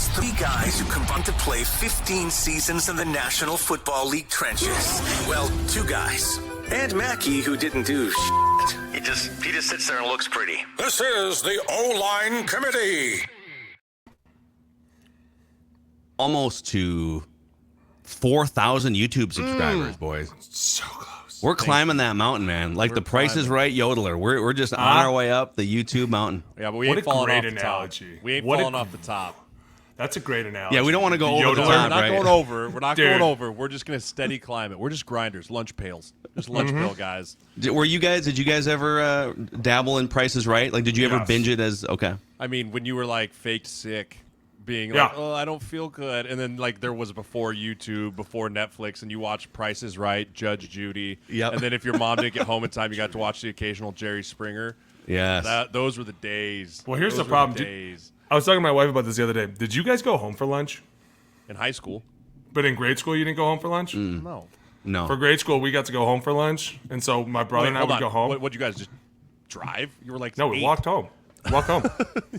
It's three guys who combined to play 15 seasons in the National Football League trenches. Well, two guys. And Mackey, who didn't do shit. He just sits there and looks pretty. This is the O-Line Committee. Almost to 4,000 YouTube subscribers, boys. So close. We're climbing that mountain, man. Like the Price is Right yodeler. We're just on our way up the YouTube mountain. Yeah, but we What ain't a falling great off the analogy. top. We ain't What a falling off the top. That's a great analogy. Yeah, we don't want to go over the yodeler. top, We're not right? going over. We're not Dude. going over. We're just going to steady climb it. We're just grinders, lunch pails. Just lunch pail guys. Did you guys ever dabble in Price is Right? Like, did you ever Yes. binge it as, okay. I mean, when you were like faked sick, being Yeah. like, oh, I don't feel good. And then like there was before YouTube, before Netflix, and you watched Price is Right, Judge Judy. Yep. And then if your mom didn't get home in time, you got to watch the occasional Jerry Springer. Yes. Those were the days. Well, here's Those the were problem. days. I was talking to my wife about this the other day. Did you guys go home for lunch? In high school. But in grade school, you didn't go home for lunch? No. No. For grade school, we got to go home for lunch. And so my brother and I hold would on. go home. What'd you guys just drive? You were like No, we 8. walked home. Walk home.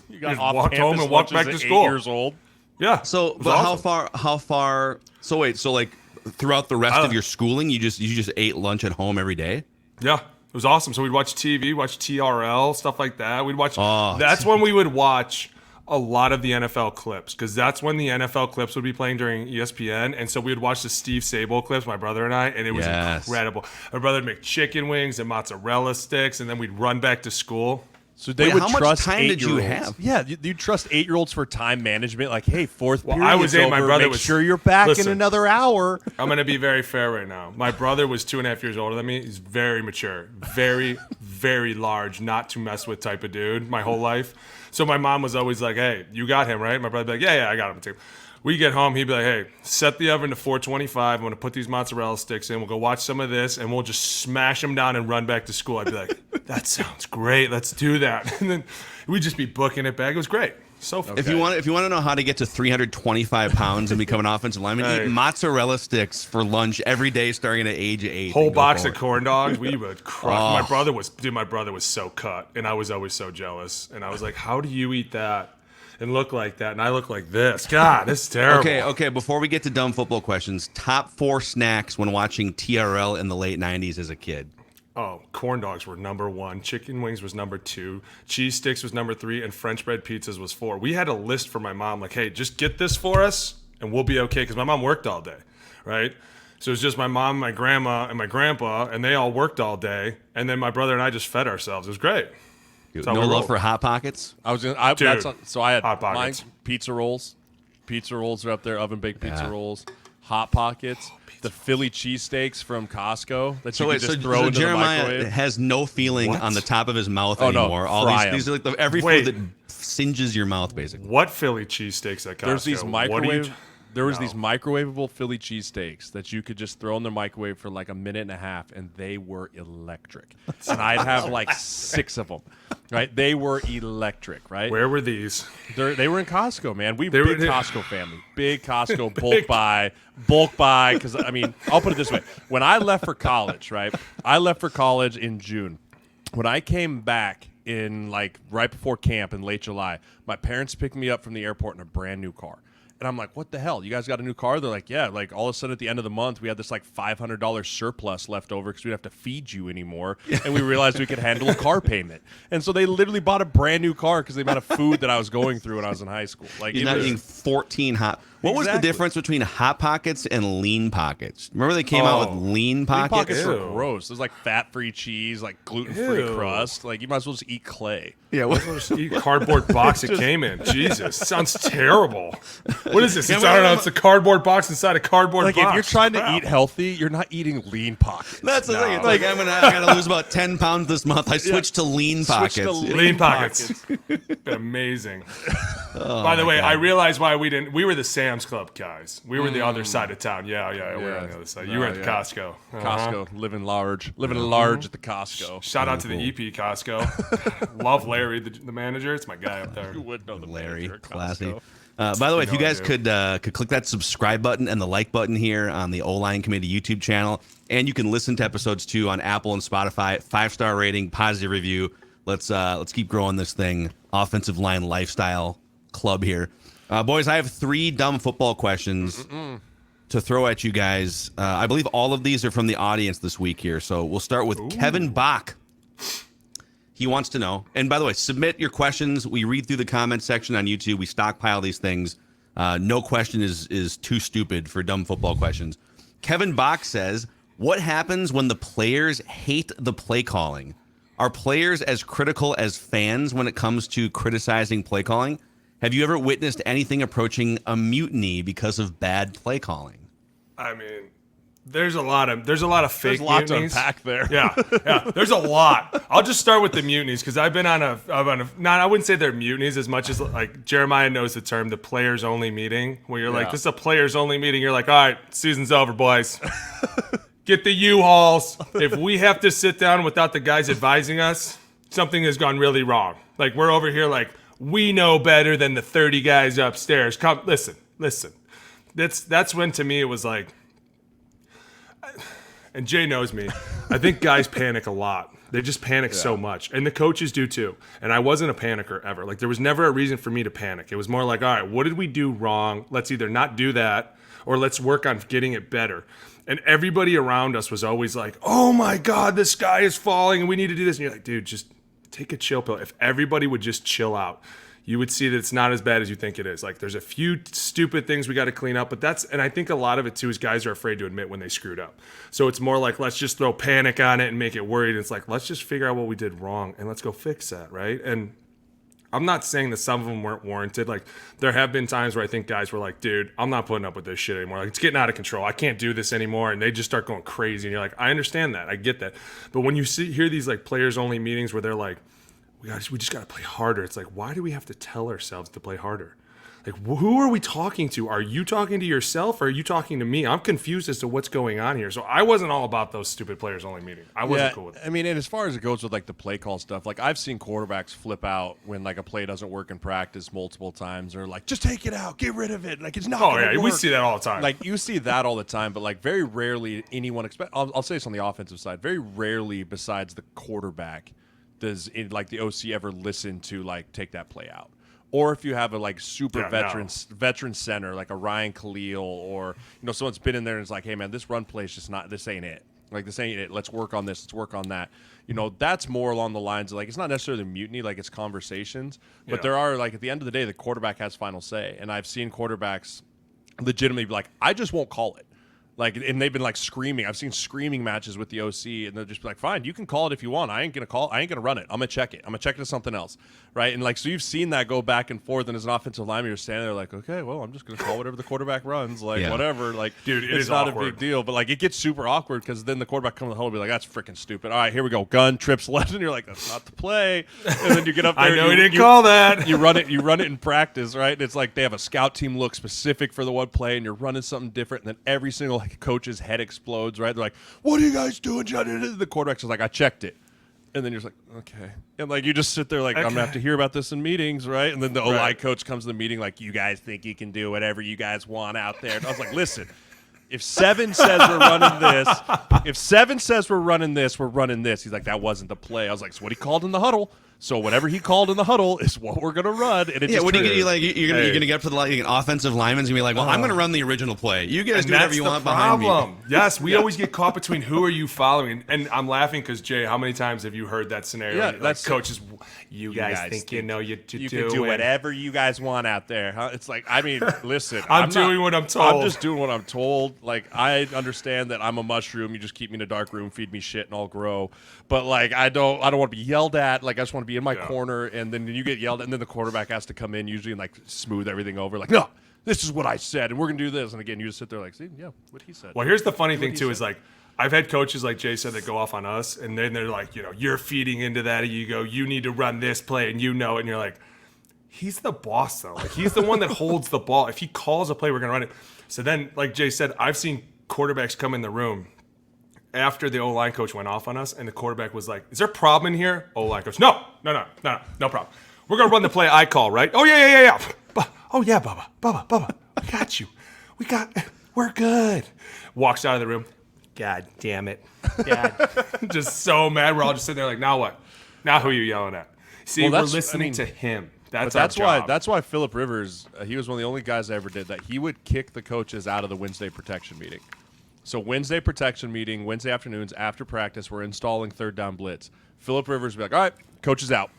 You got just off walked home campus and walked lunches back to at school. 8 years old. Yeah. So, it was but awesome. how far, so wait, so like throughout the rest of your schooling, you just ate lunch at home every day? Yeah. It was awesome. So we'd watch TV, watch TRL, stuff like that. We'd watch. Oh. That's when we would watch a lot of the NFL clips because that's when the NFL clips would be playing during ESPN. And so we would watch the Steve Sable clips, my brother and I, and it was Yes. incredible. My brother would make chicken wings and mozzarella sticks, and then we'd run back to school. So they Wait, would how much trust time did you 8-year-olds. have? Yeah, you trust 8-year-olds for time management. Like, hey, fourth Well, period I was is 8, my over. brother Make was- sure you're back Listen. in another hour. I'm going to be very fair right now. My brother was 2.5 years older than me. He's very mature, very, very large, not to mess with type of dude my whole life. So my mom was always like, hey, you got him, right? My brother'd be like, yeah, I got him too. We get home, he'd be like, hey, set the oven to 425. I'm going to put these mozzarella sticks in. We'll go watch some of this, and we'll just smash them down and run back to school. I'd be like, that sounds great. Let's do that. And then we'd just be booking it back. It was great. So fun. If you want to know how to get to 325 pounds and become an offensive lineman, Hey. eat mozzarella sticks for lunch every day starting at age 8. Whole and go box forward. of corn dogs, we would crush. Oh. My brother was so cut, and I was always so jealous. And I was like, how do you eat that and look like that? And I look like this. God, this is terrible. Okay. Before we get to dumb football questions, top 4 snacks when watching TRL in the late 90s as a kid. Oh, corn dogs were number 1. Chicken wings was number 2. Cheese sticks was number 3. And French bread pizzas was 4. We had a list for my mom, like, hey, just get this for us, and we'll be okay. Because my mom worked all day, right? So it was just my mom, my grandma, and my grandpa, and they all worked all day. And then my brother and I just fed ourselves. It was great. Dude, how no we love roll. for Hot Pockets? I was gonna, Dude, so I had Hot mine, Pockets. pizza rolls. Pizza rolls are up there, oven baked pizza rolls, Hot Pockets, the Philly cheesesteaks from Costco that you can just throw into Jeremiah the microwave. has no feeling What? on the top of his mouth Oh, no, anymore. All fry these are like every Wait. food that singes your mouth, basically. What Philly cheesesteaks at Costco? There's these What do you- microwave. There was No. these microwavable Philly cheesesteaks that you could just throw in the microwave for like a minute and a half, and they were electric. And I'd have like 6 of them. Right? They were electric. Right? Where were these? They were in Costco, man. We They big were- Costco family, big Costco bulk buy. Because I mean, I'll put it this way: when I left for college, right? I left for college in June. When I came back in like right before camp in late July, my parents picked me up from the airport in a brand new car. And I'm like, what the hell? You guys got a new car? They're like, yeah. Like all of a sudden at the end of the month, we had this like $500 surplus left over because we didn't have to feed you anymore. And we realized we could handle a car payment. And so they literally bought a brand new car because the amount of food that I was going through when I was in high school. Like You're it not was- eating 14 hot. What was the Exactly. difference between Hot Pockets and Lean Pockets? Remember they came out with Lean Lean Pockets? pockets were Ew. gross. There's like fat-free cheese, like gluten-free Ew. crust. Like you might as well just eat clay. Yeah. What, Just eat cardboard box it came in. Jesus, sounds terrible. What is this? It's, I don't know. It's a cardboard box inside a cardboard Like box. if you're trying to Crap. eat healthy, you're not eating lean pockets. that's the thing. It's No. like I gotta lose about 10 pounds this month. I switched to Lean Pockets. Switch to Lean pockets. Amazing. Oh, By the my way, God. I realized why we didn't. We were the Sam's Club guys. We were the other side of town. Yeah, we were on the other side. You were at the Costco. Costco, living large at the Costco. Shout out to the EP Costco. Love Larry, the manager. It's my guy up there. You would know the Larry, manager at classy. Costco. By the way, if you No, guys I could click that subscribe button and the like button here on the O-Line Committee YouTube channel, and you can listen to episodes too on Apple and Spotify. 5-star rating, positive review. Let's keep growing this thing. Offensive line lifestyle club here. Boys, I have 3 dumb football questions to throw at you guys. I believe all of these are from the audience this week here. So we'll start with Kevin Bach. He wants to know, and by the way, submit your questions. We read through the comment section on YouTube. We stockpile these things. No question is too stupid for dumb football questions. Kevin Bach says, what happens when the players hate the play calling? Are players as critical as fans when it comes to criticizing play calling? Have you ever witnessed anything approaching a mutiny because of bad play calling? I mean, there's a lot of fake mutinies. There's a lot to unpack there. Yeah, there's a lot. I'll just start with the mutinies because I've been on a I wouldn't say they're mutinies as much as like Jeremiah knows the term, the players only meeting, where you're like, this is a players only meeting. You're like, all right, season's over, boys. Get the U-Hauls. If we have to sit down without the guys advising us, something has gone really wrong. Like we're over here like, we know better than the 30 guys upstairs. Come, listen. That's when to me it was like, and Jay knows me, I think guys panic a lot. They just panic so much. And the coaches do too. And I wasn't a panicker ever. Like there was never a reason for me to panic. It was more like, all right, what did we do wrong? Let's either not do that or let's work on getting it better. And everybody around us was always like, oh my God, the sky is falling and we need to do this. And you're like, dude, just take a chill pill. If everybody would just chill out, you would see that it's not as bad as you think it is. Like there's a few stupid things we got to clean up, but and I think a lot of it too is guys are afraid to admit when they screwed up. So it's more like, let's just throw panic on it and make it worried. And it's like, let's just figure out what we did wrong and let's go fix that. Right. And I'm not saying that some of them weren't warranted. Like there have been times where I think guys were like, dude, I'm not putting up with this shit anymore. Like it's getting out of control. I can't do this anymore. And they just start going crazy. And you're like, I understand that. I get that. But when you hear these like players only meetings where they're like, we just got to play harder. It's like, why do we have to tell ourselves to play harder? Like, who are we talking to? Are you talking to yourself or are you talking to me? I'm confused as to what's going on here. So I wasn't all about those stupid players only meetings. I wasn't cool with it. I mean, and as far as it goes with like the play call stuff, like I've seen quarterbacks flip out when like a play doesn't work in practice multiple times, or like just take it out, get rid of it. Like it's not. Oh gonna yeah, work. we see that all the time. Like you see that all the time, but like very rarely anyone I'll say this on the offensive side. Very rarely, besides the quarterback, does like the OC ever listen to like take that play out. Or if you have a like super veteran center like a Ryan Khalil, or someone's been in there and is like, hey man, this run play is just not, this ain't it. Like this ain't it. Let's work on this. Let's work on that. That's more along the lines of like, it's not necessarily mutiny, like it's conversations, but there are like at the end of the day, the quarterback has final say. And I've seen quarterbacks legitimately be like, I just won't call it. Like, and they've been like screaming. I've seen screaming matches with the OC, and they'll just be like, fine, you can call it if you want. I ain't going to run it. I'm going to check it. I'm going to check it to something else. Right. And like, so you've seen that go back and forth. And as an offensive lineman, you're standing there like, okay, well, I'm just going to call whatever the quarterback runs. Like, whatever. Like, dude, it's not awkward. A big deal. But like, it gets super awkward because then the quarterback comes to the huddle and be like, that's freaking stupid. All right, here we go. Gun, trips left. And you're like, that's not the play. And then you get up there. I know he didn't call that. You run it in practice, right? And it's like they have a scout team look specific for the one play, and you're running something different. And then every single coach's head explodes, right? They're like, what are you guys doing? The quarterback's just like, I checked it. And then you're just like, okay. And like, you just sit there like, I'm going to have to hear about this in meetings, right? And then the O-line coach comes to the meeting like, you guys think you can do whatever you guys want out there. And I was like, listen, if 7 says we're running this, we're running this. He's like, that wasn't the play. I was like, so what he called in the huddle. So whatever he called in the huddle is what we're gonna run. And it what are you like? You're gonna get up to the like an offensive lineman's and be like, well, I'm gonna run the original play. You guys do whatever you want behind me. Yes, we always get caught between who are you following, and I'm laughing because Jay, how many times have you heard that scenario? Yeah, like, that's coaches. You guys think you know you can do whatever you guys want out there, huh? It's like, I mean, listen, I'm doing what I'm told. I'm just doing what I'm told. Like, I understand that I'm a mushroom. You just keep me in a dark room, feed me shit, and I'll grow. But like, I don't want to be yelled at. Like, I just want to be in my corner. And then you get yelled at, and then the quarterback has to come in usually and like smooth everything over. Like, no, this is what I said, and we're gonna do this. And again, you just sit there like, see, yeah, what he said. Well, here's the funny thing too is like, I've had coaches like Jay said that go off on us, and then they're like, you're feeding into that. And you go, you need to run this play, and you know it, and you're like, he's the boss though. Like he's the one that holds the ball. If he calls a play, we're gonna run it. So then, like Jay said, I've seen quarterbacks come in the room after the O-line coach went off on us, and the quarterback was like, is there a problem in here? O-line coach, no problem. We're going to run the play I call, right? Oh, yeah. Oh, yeah, Bubba, we got you. We're good. Walks out of the room. God damn it. God. Just so mad. We're all just sitting there like, now what? Now who are you yelling at? See, we're listening to him. That's our job. That's why Phillip Rivers, he was one of the only guys I ever did that. He would kick the coaches out of the Wednesday protection meeting. So Wednesday protection meeting, Wednesday afternoons after practice, we're installing third down blitz. Phillip Rivers would be like, all right, coach is out.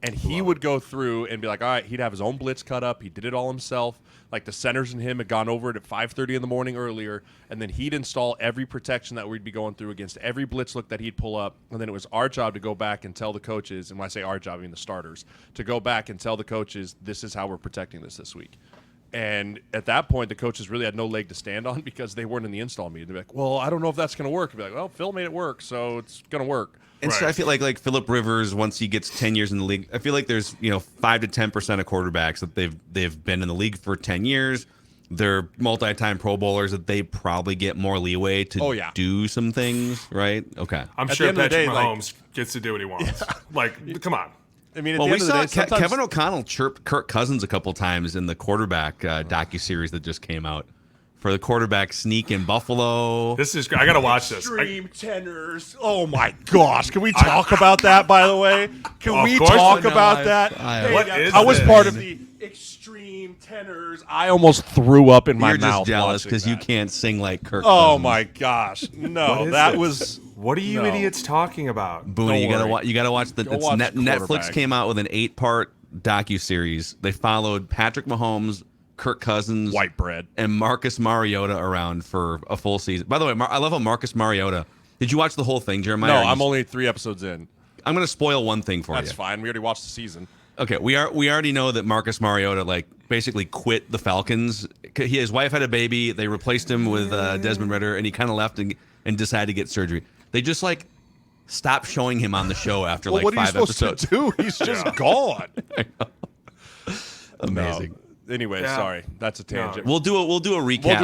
And he would go through and be like, all right, he'd have his own blitz cut up. He did it all himself. Like the centers and him had gone over it at 5:30 in the morning earlier. And then he'd install every protection that we'd be going through against every blitz look that he'd pull up. And then it was our job to go back and tell the coaches, and when I say our job, I mean the starters, to go back and tell the coaches, this is how we're protecting this week. And at that point, the coaches really had no leg to stand on because they weren't in the install meeting. They'd be like, well, I don't know if that's going to work. I'd be like, well, Phil made it work, so it's going to work. And so I feel like Phillip Rivers, once he gets 10 years in the league, I feel like there's 5 to 10% of quarterbacks that they've been in the league for 10 years. They're multi-time Pro Bowlers that they probably get more leeway to do some things, right? Okay. I'm sure Patrick Mahomes gets to do what he wants. Like, come on. I mean, we saw Kevin O'Connell chirp Kirk Cousins a couple times in the quarterback docuseries that just came out for the quarterback sneak in Buffalo. This is I gotta watch this. Extreme tenors. Oh my gosh! Can we talk about that? By the way, can we course. talk about that? I was part of the extreme tenors. I almost threw up in my You're mouth. Just jealous because you can't sing like Kirk. Oh Cousins. My gosh! No, that was. What are you idiots talking about? Boone, you gotta watch the Netflix came out with an 8-part docuseries. They followed Patrick Mahomes, Kirk Cousins, white bread, and Marcus Mariota around for a full season. By the way, I love how Marcus Mariota. Did you watch the whole thing, Jeremiah? No, I'm only 3 episodes in. I'm gonna spoil one thing for you. That's fine. We already watched the season. Okay, we already know that Marcus Mariota basically quit the Falcons. His wife had a baby. They replaced him with Desmond Ridder, and he kind of left and decided to get surgery. They just stopped showing him on the show after what 5 episodes. What are you supposed to do? He's just gone. Amazing. No. Anyway, sorry, that's a tangent. We'll do a recap. We'll do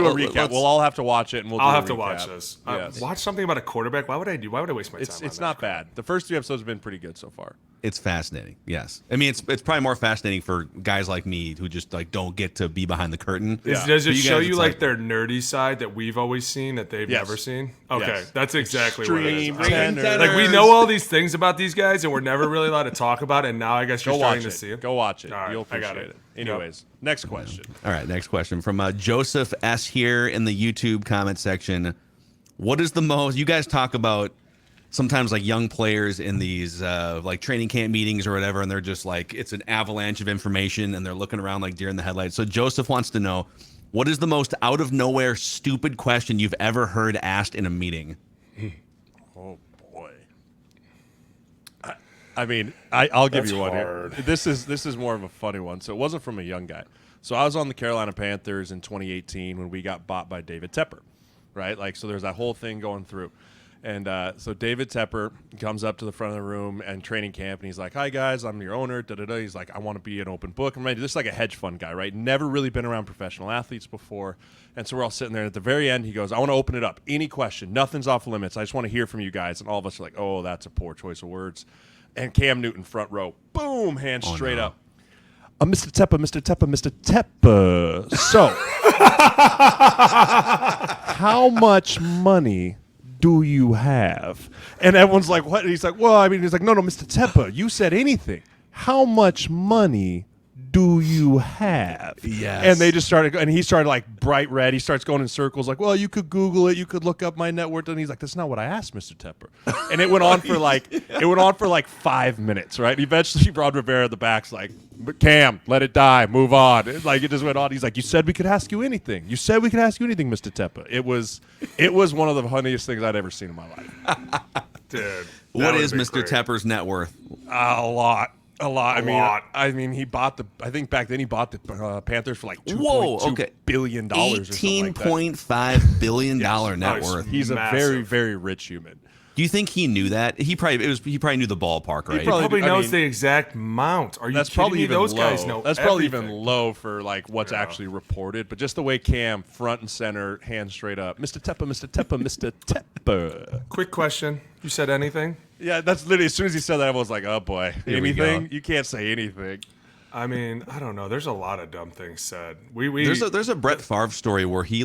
a recap. We'll all have to watch it, and I'll have to watch this. Yes. Watch something about a quarterback. Why would I waste my time? It's not bad. The first 3 episodes have been pretty good so far. It's fascinating. Yes, I mean it's probably more fascinating for guys like me who just don't get to be behind the curtain. Does it show you their nerdy side that we've always seen that they've never seen? Okay, that's exactly what it is. Like we know all these things about these guys, and we're never really allowed to talk about it. And now I guess you're starting to see it. Go watch it. Right, You'll appreciate it. Anyways, next question. All right, next question from Joseph S. here in the YouTube comment section. What is the most you guys talk about? Sometimes young players in these training camp meetings or whatever, and they're just it's an avalanche of information, and they're looking around like deer in the headlights. So Joseph wants to know, what is the most out of nowhere stupid question you've ever heard asked in a meeting? Oh boy. I mean, I'll give you one here. This is more of a funny one. So it wasn't from a young guy. So I was on the Carolina Panthers in 2018 when we got bought by David Tepper, right? So there's that whole thing going through. And so David Tepper comes up to the front of the room and training camp, and he's like, "Hi guys, I'm your owner." Da-da-da. He's like, "I want to be an open book. I'm ready." This is like a hedge fund guy, right? Never really been around professional athletes before, and so we're all sitting there. And at the very end, he goes, "I want to open it up. Any question? Nothing's off limits. I just want to hear from you guys." And all of us are like, "Oh, that's a poor choice of words." And Cam Newton, front row, boom, hands straight up. Mr. Tepper, Mr. Tepper, Mr. Tepper. So, how much money do you have? And everyone's like, what? And he's like, well, I mean, he's like, no, Mr. Tepper, you said anything. How much money do you have? Yes. And they just started, and he started bright red. He starts going in circles well, you could Google it. You could look up my net worth. And he's like, that's not what I asked, Mr. Tepper. And it went on for 5 minutes, right? And eventually Rod Rivera at the back's like, but Cam, let it die. Move on. It just went on. He's like, you said we could ask you anything. You said we could ask you anything, Mr. Tepper. It was one of the funniest things I'd ever seen in my life. Dude. What is Mr. Tepper's net worth? A lot. I mean, he bought I think back then he bought the Panthers for $2.2 billion or something like that. $18.5 billion net worth. He's a very, very rich human. Do you think he knew that? He probably knew the ballpark, right? He probably knows the exact amount. Are you that's kidding probably me? even Those low. guys know That's everything. probably even low for what's actually reported. But just the way Cam, front and center, hands straight up, Mr. Tepper, Mr. Tepper, Mr. Tepper. Quick question: you said anything? Yeah, that's literally as soon as he said that, I was like, oh boy, anything? You can't say anything. I mean, I don't know. There's a lot of dumb things said. There's a Brett Favre story where he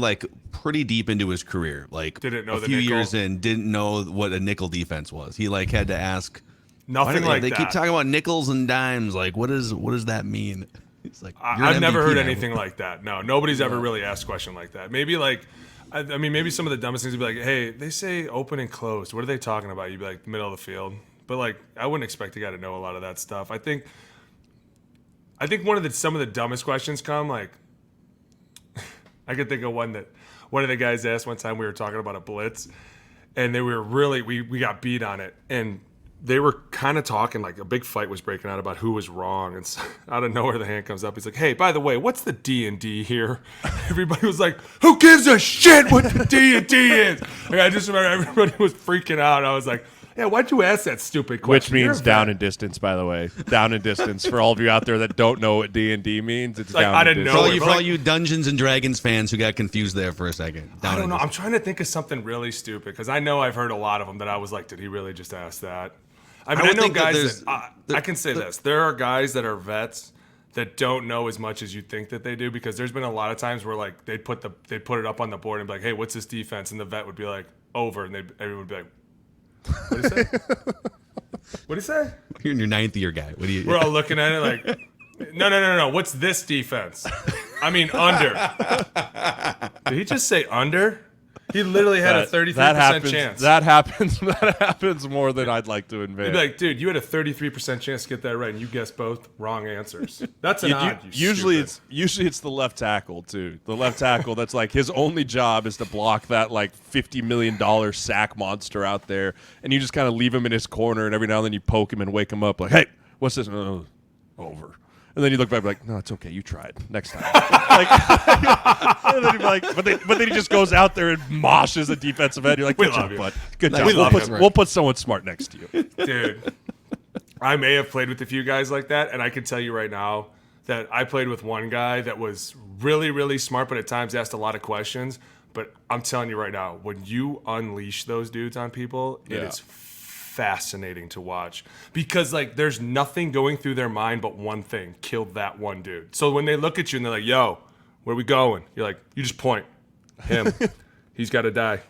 pretty deep into his career, didn't know a few years in, didn't know what a nickel defense was. He had to ask Nothing like they that. keep talking about nickels and dimes. Like, what does that mean? It's like I've never heard anything like that. No, nobody's ever really asked a question like that. Maybe like, I mean, maybe some of the dumbest things would be like, hey, they say open and closed. What are they talking about? You'd be like, middle of the field. But like, I wouldn't expect a guy to know a lot of that stuff. I think some of the dumbest questions come like, I could think of one that one of the guys asked one time. We were talking about a blitz, and they were really we got beat on it, and they were kind of talking like a big fight was breaking out about who was wrong, and so, out of nowhere the hand comes up. He's like, "Hey, by the way, what's the D&D here?" Everybody was like, "Who gives a shit what the D&D is?" Like, I just remember everybody was freaking out. I was like, "Yeah, why'd you ask that stupid question?" Which means down in distance, by the way. Down in distance. For all of you out there that don't know what D&D means, it's like, down I in didn't distance. know. For all you Dungeons and Dragons fans who got confused there for a second. I don't know. I'm trying to think of something really stupid because I know I've heard a lot of them that I was like, "Did he really just ask that?" I mean, I know guys I can say this. There are guys that are vets that don't know as much as you think that they do, because there's been a lot of times where like they'd put it up on the board and be like, "Hey, what's this defense?" And the vet would be like, "Over," and everyone would be like, "What did he say? What did he say?" You're in your ninth year, guy. What do you? We're all looking at it like, no. What's this defense? I mean, under. Did he just say under? He literally had a 33% chance. That happens more than I'd like to admit. He'd be like, "Dude, you had a 33% chance to get that right, and you guessed both wrong answers." That's an odd. Usually it's the left tackle too. The left tackle that's like his only job is to block that like $50 million sack monster out there, and you just kind of leave him in his corner, and every now and then you poke him and wake him up like, "Hey, what's this?" Over. And then you look back and be like, "No, it's okay. You tried. Next time." And then you'd be like, but then he just goes out there and moshes a defensive end. You're like, "Good job, bud. Good job. We'll put someone smart next to you." Dude, I may have played with a few guys like that, and I can tell you right now that I played with one guy that was really, really smart, but at times asked a lot of questions. But I'm telling you right now, when you unleash those dudes on people, it is fascinating to watch, because like there's nothing going through their mind but one thing: kill that one dude. So when they look at you and they're like, "Yo, where we going?" You're like, you just point him. He's got to die.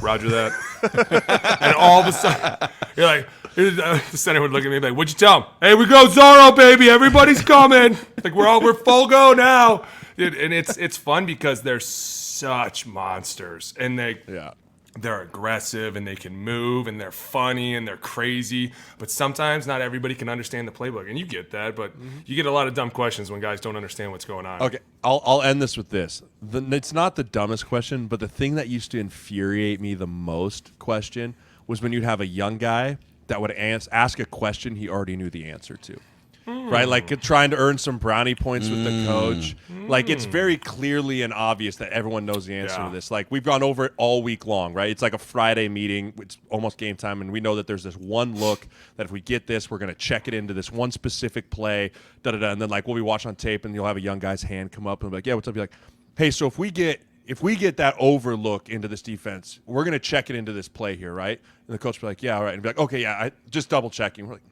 Roger that. And all of a sudden you're like, the center would look at me and be like, "What'd you tell him?" "Hey, we go Zorro, baby. Everybody's coming." Like we're full go now. Dude, and it's fun because they're such monsters, and they're aggressive, and they can move, and they're funny, and they're crazy. But sometimes not everybody can understand the playbook, and you get that. But you get a lot of dumb questions when guys don't understand what's going on. Okay, I'll end this with this. It's not the dumbest question, but the thing that used to infuriate me the most question was when you'd have a young guy that would ask a question he already knew the answer to. Right, like trying to earn some brownie points with the coach. Like it's very clearly and obvious that everyone knows the answer to this. Like we've gone over it all week long, right? It's like a Friday meeting. It's almost game time, and we know that there's this one look that if we get this, we're going to check it into this one specific play, and then like we'll be watching on tape, and you'll have a young guy's hand come up and be like, "Yeah, what's up?" Be like, "Hey, so if we get that overlook into this defense, we're going to check it into this play here, right?" And the coach will be like, "Yeah, all right," and be like, "Okay, yeah, I just double checking." We're like,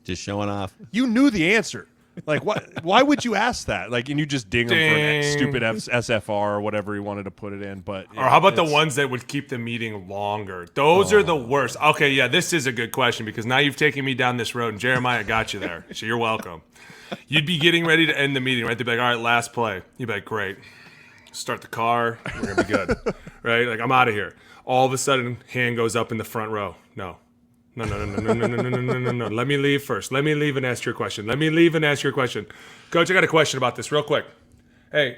just showing off. You knew the answer. Like, why would you ask that? Like, and you just ding him for an stupid SFR or whatever he wanted to put it in. But or how about the ones that would keep the meeting longer? Those are the worst. Okay, yeah, this is a good question, because now you've taken me down this road, and Jeremiah got you there, so you're welcome. You'd be getting ready to end the meeting, right? They'd be like, "All right, last play." You'd be like, "Great. Start the car. We're going to be good." Right? Like, I'm out of here. All of a sudden, hand goes up in the front row. No. No. Let me leave first. Let me leave and ask your question. Coach, I got a question about this real quick. Hey,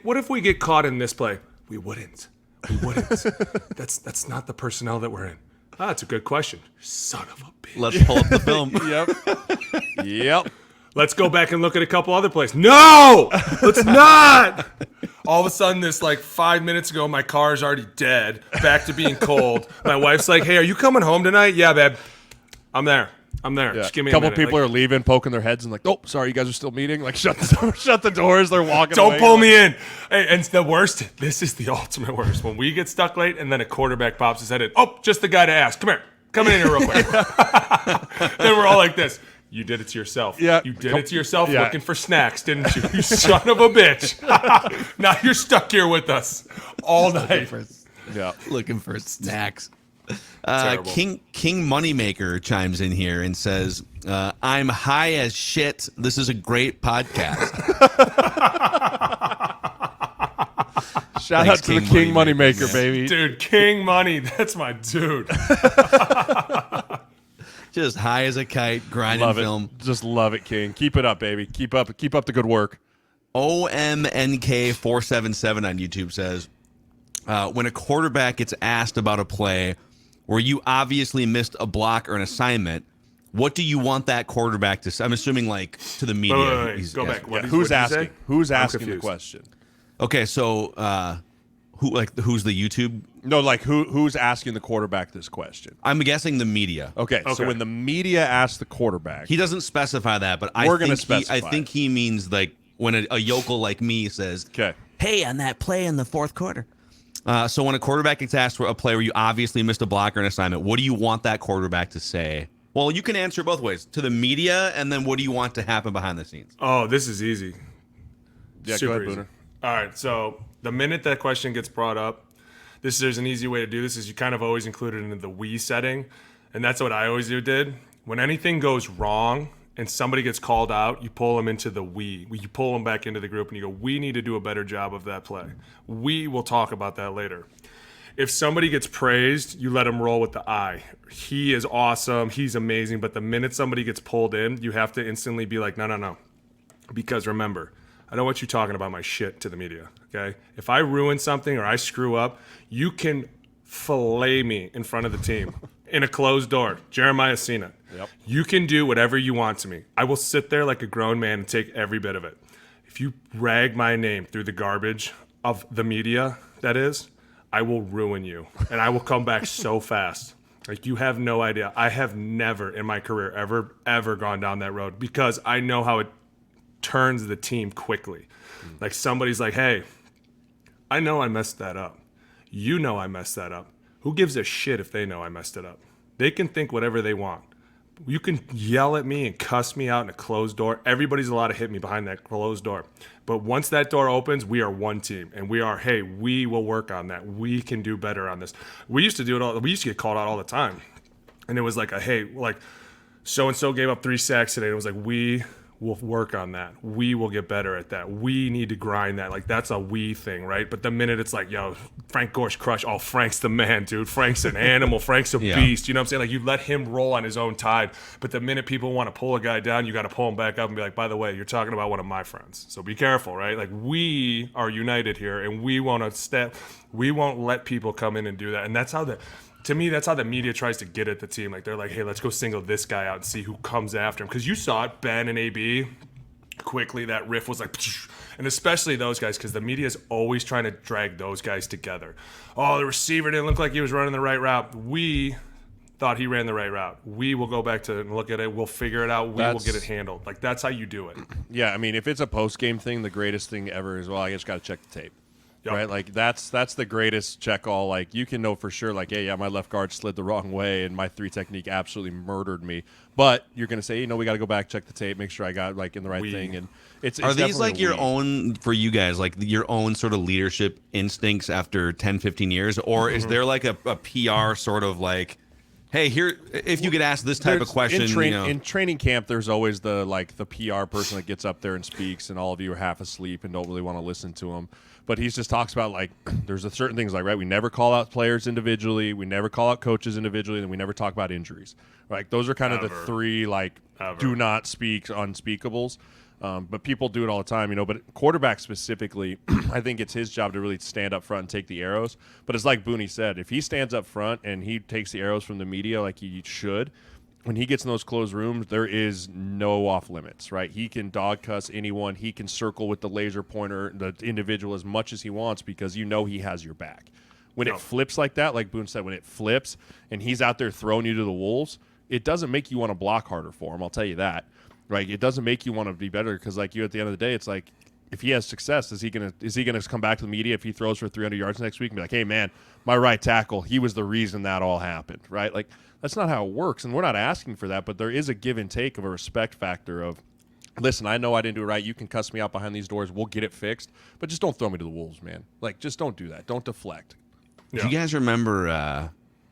what if we get caught in this play? We wouldn't. That's not the personnel that we're in. That's a good question. Son of a bitch. Let's pull up the film. Yep. Let's go back and look at a couple other plays. No, let's not. All of a sudden, this like 5 minutes ago, my car's already dead, back to being cold. My wife's like, "Hey, are you coming home tonight?" "Yeah, babe. I'm there. Yeah. Just give me a couple minute." people are leaving, poking their heads, and like, "Oh, sorry, you guys are still meeting." Like, shut the doors. They're walking. Don't pull me in. And it's the worst. This is the ultimate worst. When we get stuck late, and then a quarterback pops his head in. "Oh, just the guy to ask. Come here. Come in here real quick." Then we're all like this. You did it to yourself. Yeah. You did it to yourself looking for snacks, didn't you? You son of a bitch. Now you're stuck here with us all night. Looking for snacks. Terrible. King Moneymaker chimes in here and says, I'm high as shit. This is a great podcast. Shout Thanks, out to the King King Moneymaker, Moneymaker, man. baby. Dude, King Money, that's my dude. Just high as a kite, grinding Love it. film. Just love it, King. Keep it up, baby. Keep up the good work. OMNK477 on YouTube says, when a quarterback gets asked about a play where you obviously missed a block or an assignment, what do you want that quarterback to say? I'm assuming like to the media. Wait. He's Go asking. back. What did Who's you asking? say? Who's I'm asking the confused. question? Okay, so who's the YouTube? No, like who's asking the quarterback this question? I'm guessing the media. Okay, so Okay. when the media asks the quarterback, He doesn't specify that, but We're gonna I specify think he means like when a yokel like me says, okay, hey, on that play in the fourth quarter. So when a quarterback gets asked for a play where you obviously missed a block or an assignment, what do you want that quarterback to say? Well, you can answer both ways. To the media, and then what do you want to happen behind the scenes? Oh, this is easy. yeah, Super go ahead, easy. Booner. All right, so the minute that question gets brought up, there's an easy way to do this is you kind of always include it in the we setting, and that's what I always did. When anything goes wrong and somebody gets called out, you pull them into the we. You pull them back into the group and you go, we need to do a better job of that play. We will talk about that later. If somebody gets praised, you let them roll with the I. He is awesome. He's amazing. But the minute somebody gets pulled in, you have to instantly be like, no. Because remember, I don't want you talking about my shit to the media, okay? If I ruin something or I screw up, you can fillet me in front of the team in a closed door. Jeremiah's seen it. Yep. You can do whatever you want to me. I will sit there like a grown man and take every bit of it. If you rag my name through the garbage of the media, that is, I will ruin you. And I will come back so fast. Like, you have no idea. I have never in my career ever gone down that road because I know how it turns the team quickly. Like, somebody's like, hey, I know I messed that up. You know I messed that up. Who gives a shit if they know I messed it up? They can think whatever they want. You can yell at me and cuss me out in a closed door. Everybody's allowed to hit me behind that closed door. But once that door opens, we are one team. And we are, hey, we will work on that. We can do better on this. We used to do it all. We used to get called out all the time. And it was like, hey, like, so-and-so gave up 3 sacks today. It was like, we will work on that. We will get better at that. We need to grind that. Like, that's a we thing, right? But the minute it's like, yo, Frank Gorsh crush. Oh, Frank's the man, dude. Frank's an animal. Frank's a Yeah. beast. You know what I'm saying? Like, you let him roll on his own tide. But the minute people want to pull a guy down, you got to pull him back up and be like, by the way, you're talking about one of my friends. So be careful, right? Like, we are united here, and we won't let people come in and do that. And that's how to me, that's how the media tries to get at the team. Like, they're like, hey, let's go single this guy out and see who comes after him. Because you saw it, Ben and AB, quickly that riff was like, and especially those guys, because the media is always trying to drag those guys together. Oh, the receiver didn't look like he was running the right route. We thought he ran the right route. We will go back to and look at it. We'll figure it out. We will get it handled. Like, that's how you do it. Yeah, I mean, if it's a post-game thing, the greatest thing ever is, well, I just got to check the tape. Yep. Right? Like, that's the greatest check-all. Like, you can know for sure, like, hey, yeah, my left guard slid the wrong way, and my 3 technique absolutely murdered me. But you're going to say, we got to go back, check the tape, make sure I got, like, in the right thing. And it's Are these definitely like your we. own, for you guys, like your own sort of leadership instincts after 10, 15 years? Or is there like a PR sort of like, hey, here, if you get asked this type of There's- question, in training camp, there's always the PR person that gets up there and speaks, and all of you are half asleep and don't really want to listen to him. But he just talks about, like, there's a certain things, like, right, we never call out players individually, we never call out coaches individually, and we never talk about injuries. Right? Those are kind of the 3, like, do not speak unspeakables. But people do it all the time, But quarterback specifically, I think it's his job to really stand up front and take the arrows. But it's like Booney said, if he stands up front and he takes the arrows from the media like he should, when he gets in those closed rooms, there is no off limits, right? He can dog cuss anyone. He can circle with the laser pointer the individual as much as he wants because he has your back. When it flips like that, like Boone said, when it flips and he's out there throwing you to the wolves, it doesn't make you want to block harder for him. I'll tell you that. Right, it doesn't make you want to be better because, like, you at the end of the day, it's like, if he has success, is he gonna come back to the media if he throws for 300 yards next week and be like, hey man, my right tackle, he was the reason that all happened, right? Like, that's not how it works, and we're not asking for that, but there is a give and take of a respect factor of, listen, I know I didn't do it right. You can cuss me out behind these doors. We'll get it fixed, but just don't throw me to the wolves, man. Like, just don't do that. Don't deflect. Do you guys remember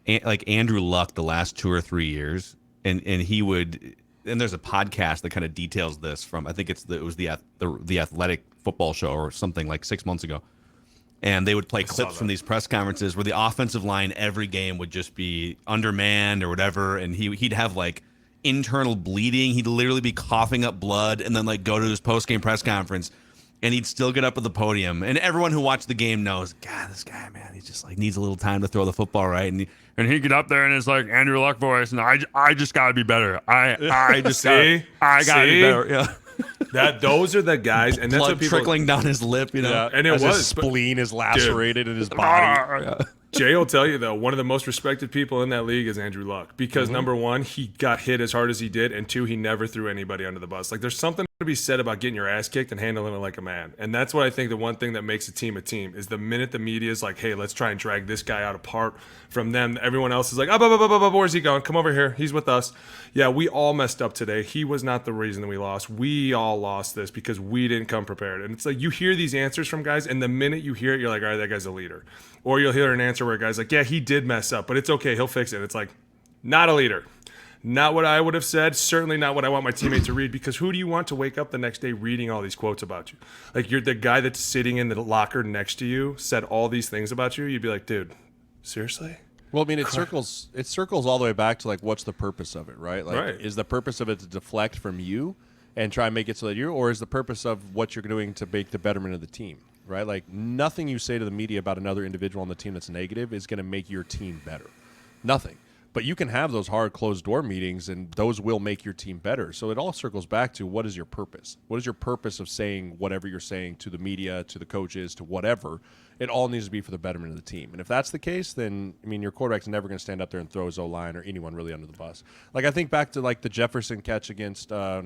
like Andrew Luck the last 2 or 3 years, and he would. And there's a podcast that kind of details this from, I think it was the Athletic football show or something like 6 months ago. And they would play clips from these press conferences where the offensive line every game would just be undermanned or whatever. And he'd have like internal bleeding. He'd literally be coughing up blood and then like go to his post-game press conference and he'd still get up at the podium. And everyone who watched the game knows, God, this guy, man, he just like needs a little time to throw the football right. And he'd get up there and it's like Andrew Luck voice, and I just got to be better. I just got to be better. Yeah. Those are the guys, and that's blood what people trickling down his lip, you know. Yeah. And it his spleen is lacerated in his body. Jay will tell you, though, one of the most respected people in that league is Andrew Luck because, number one, he got hit as hard as he did, and two, he never threw anybody under the bus. Like, there's something to be said about getting your ass kicked and handling it like a man. And that's what I think the one thing that makes a team is the minute the media is like, hey, let's try and drag this guy out apart from them, everyone else is like, where's he going? Come over here. He's with us. Yeah, we all messed up today. He was not the reason that we lost. We all lost this because we didn't come prepared. And it's like you hear these answers from guys, and the minute you hear it, you're like, all right, that guy's a leader. Or you'll hear an answer where a guy's like, yeah, he did mess up, but it's okay. He'll fix it. It's like, not a leader. Not what I would have said. Certainly not what I want my teammate to read, because who do you want to wake up the next day reading all these quotes about you? Like, you're the guy that's sitting in the locker next to you said all these things about you. You'd be like, dude, seriously? Well, I mean, it circles all the way back to like, what's the purpose of it, right? Like, is the purpose of it to deflect from you and try and make it so that or is the purpose of what you're doing to make the betterment of the team, right? Like, nothing you say to the media about another individual on the team that's negative is going to make your team better. Nothing. But you can have those hard closed-door meetings, and those will make your team better. So it all circles back to, what is your purpose? What is your purpose of saying whatever you're saying to the media, to the coaches, to whatever? It all needs to be for the betterment of the team. And if that's the case, then, I mean, your quarterback's never going to stand up there and throw his O-line or anyone really under the bus. Like, I think back to, like, the Jefferson catch against they're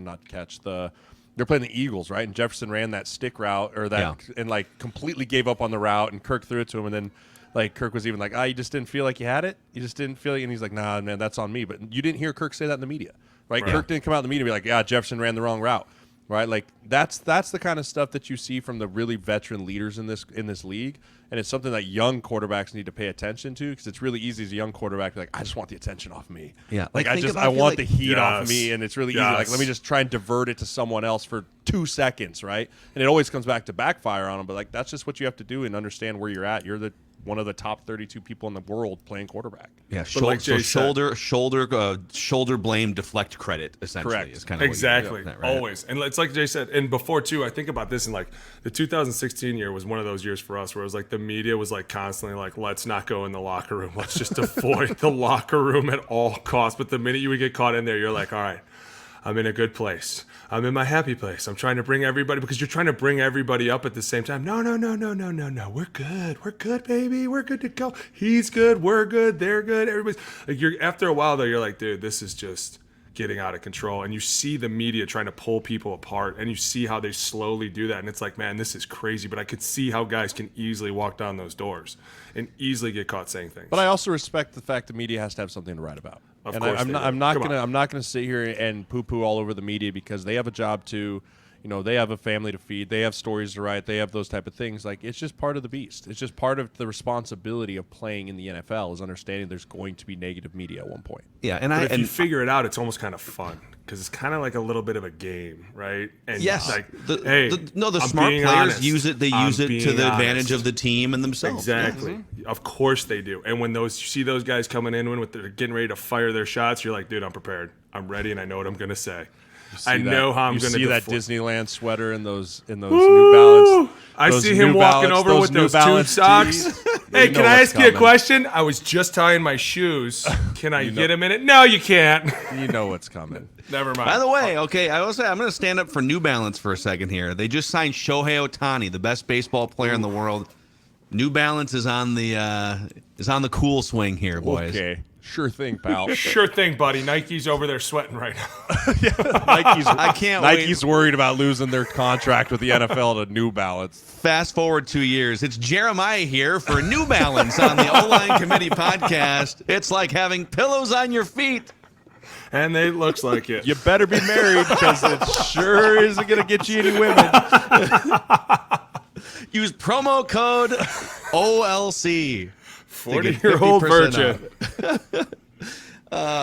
playing the Eagles, right? And Jefferson ran that stick route and, like, completely gave up on the route, and Kirk threw it to him, and then – like, Kirk was even like, you just didn't feel like you had it? You just didn't feel it? And he's like, nah, man, that's on me. But you didn't hear Kirk say that in the media, right? Kirk didn't come out in the media and be like, yeah, Jefferson ran the wrong route, right? Like, that's the kind of stuff that you see from the really veteran leaders in this league. And it's something that young quarterbacks need to pay attention to, because it's really easy as a young quarterback to be like, I just want the attention off me. Yeah. Like, I want the heat off me, and it's really easy. Like, let me just try and divert it to someone else for 2 seconds, right? And it always comes back to backfire on them. But, like, that's just what you have to do and understand where you're at. You're one of the top 32 people in the world playing quarterback. Yeah, shoulder blame, deflect credit, essentially. Correct. Is kind of exactly. Right? Always. And it's like Jay said, and before too, I think about this, and like the 2016 year was one of those years for us where it was like the media was like constantly like, let's not go in the locker room. Let's just avoid the locker room at all costs. But the minute you would get caught in there, you're like, all right, I'm in a good place. I'm in my happy place. I'm trying to bring everybody, because you're trying to bring everybody up at the same time. No. We're good. We're good, baby. We're good to go. He's good. We're good. They're good. Everybody's like, after a while though, you're like, dude, this is just getting out of control. And you see the media trying to pull people apart, and you see how they slowly do that. And it's like, man, this is crazy. But I could see how guys can easily walk down those doors and easily get caught saying things. But I also respect the fact the media has to have something to write about. Of and course I'm not gonna sit here and poo-poo all over the media, because they have a job to, they have a family to feed, they have stories to write, they have those type of things. Like, it's just part of the beast. It's just part of the responsibility of playing in the NFL, is understanding there's going to be negative media at one point. Yeah, but if you figure it out, it's almost kind of fun, because it's kind of like a little bit of a game, right? And yes, like, the smart players use it. They use it to the advantage of the team and themselves. Exactly. Yeah. Of course they do. And when you see those guys coming in with they're getting ready to fire their shots, you're like, dude, I'm prepared. I'm ready, and I know what I'm going to say. I know how I'm going to see that Disneyland sweater and those New Balance. I see him walking over with those tube socks. Hey, can I ask you a question? I was just tying my shoes. Can I get a minute? No, you can't. You know what's coming. Never mind. By the way, okay, I will say I'm going to stand up for New Balance for a second here. They just signed Shohei Ohtani, the best baseball player in the world. New Balance is on the cool swing here, boys. Okay. Sure thing, pal. Sure thing, buddy. Nike's over there sweating right now. Nike's worried about losing their contract with the NFL to New Balance. Fast forward 2 years. It's Jeremiah here for New Balance on the O-Line Committee podcast. It's like having pillows on your feet. And it looks like it. You better be married, because it sure isn't going to get you any women. Use promo code OLC. 40-year-old 50% virgin.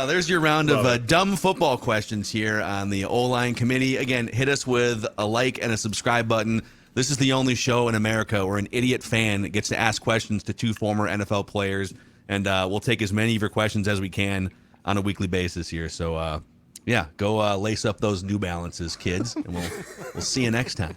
There's your round of dumb football questions here on the O-Line Committee. Again, hit us with a like and a subscribe button. This is the only show in America where an idiot fan gets to ask questions to two former NFL players, and we'll take as many of your questions as we can on a weekly basis here. So, go lace up those New Balances, kids, and we'll see you next time.